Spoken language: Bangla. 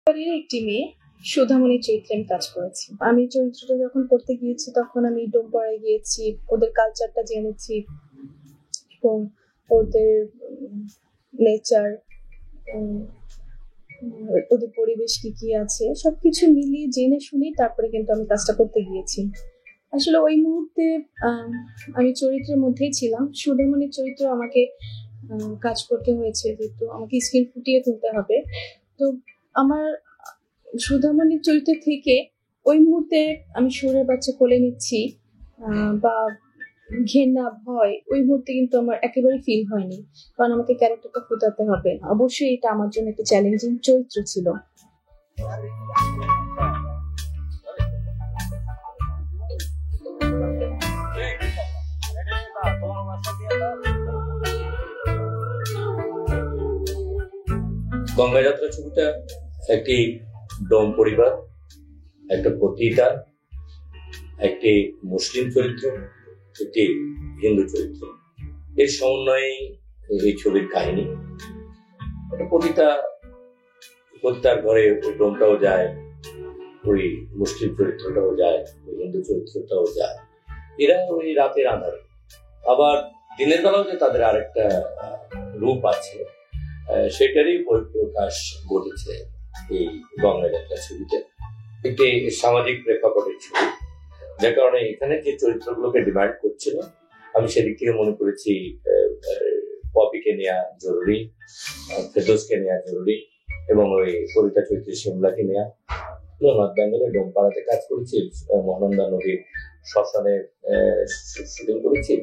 একটি মেয়ে সুধামণি চরিত্রে আমি কাজ করেছি। আমি চরিত্রটা যখন করতে গিয়েছি তখন আমি ডোমপাড়ায় গিয়েছি, ওদের কালচারটা জেনেছি এবং ওদের নেচার, ওদের পরিবেশ কি আছে সবকিছু মিলিয়ে জেনে শুনি তারপরে কিন্তু আমি কাজটা করতে গিয়েছি। আসলে ওই মুহূর্তে আমি চরিত্রের মধ্যেই ছিলাম। সুধামণির চরিত্র আমাকে কাজ করতে হয়েছে, যেহেতু আমাকে স্ক্রিন ফুটিয়ে তুলতে হবে। তো আমার সুধামণির চরিত্র থেকে ওই মুহূর্তে আমি সুরের বাচ্চা কোলে নিচ্ছি বা ঘেন্না ভয় ওই মুহূর্তে কিন্তু আমার একেবারে ফিল হয়নি, কারণ আমাকে ক্যারেক্টারটা ফুটাতে হবে। অবশ্যই এটা আমার জন্য একটা চ্যালেঞ্জিং চরিত্র ছিল। গঙ্গা যাত্রা ছবিটা একটি ডোম পরিবার, একটা পতিতা, একটি মুসলিম চরিত্র, একটি হিন্দু চরিত্র, এর সমন্বয়ে এই ছবির কাহিনী। একটা পতিতার ঘরে ওই ডোমটাও যায়, ওই মুসলিম চরিত্রটাও যায়, ওই হিন্দু চরিত্রটাও যায়। এরা ওই রাতের আঁধারে, আবার দিনের বেলাও যে তাদের আরেকটা রূপ আছে, সেটারই প্রকাশ ঘটেছে এই গঙ্গা যাত্রা ছবিতে। একটি সামাজিক প্রেক্ষাপটের ছবি, যার কারণে এখানে যে চরিত্রগুলোকে ডিমান্ড করছিল আমি সেদিক থেকে মনে করেছি পপিকে নেওয়া জরুরি, ফেরদৌসকে নেওয়া জরুরি, এবং ওই কবিতা চরিত্রে শিমলাকে নেওয়া। নর্থ বেঙ্গলের ডোমপাড়াতে কাজ করেছি, মহানন্দা নদীর শ্মশানে শুটিং করেছি।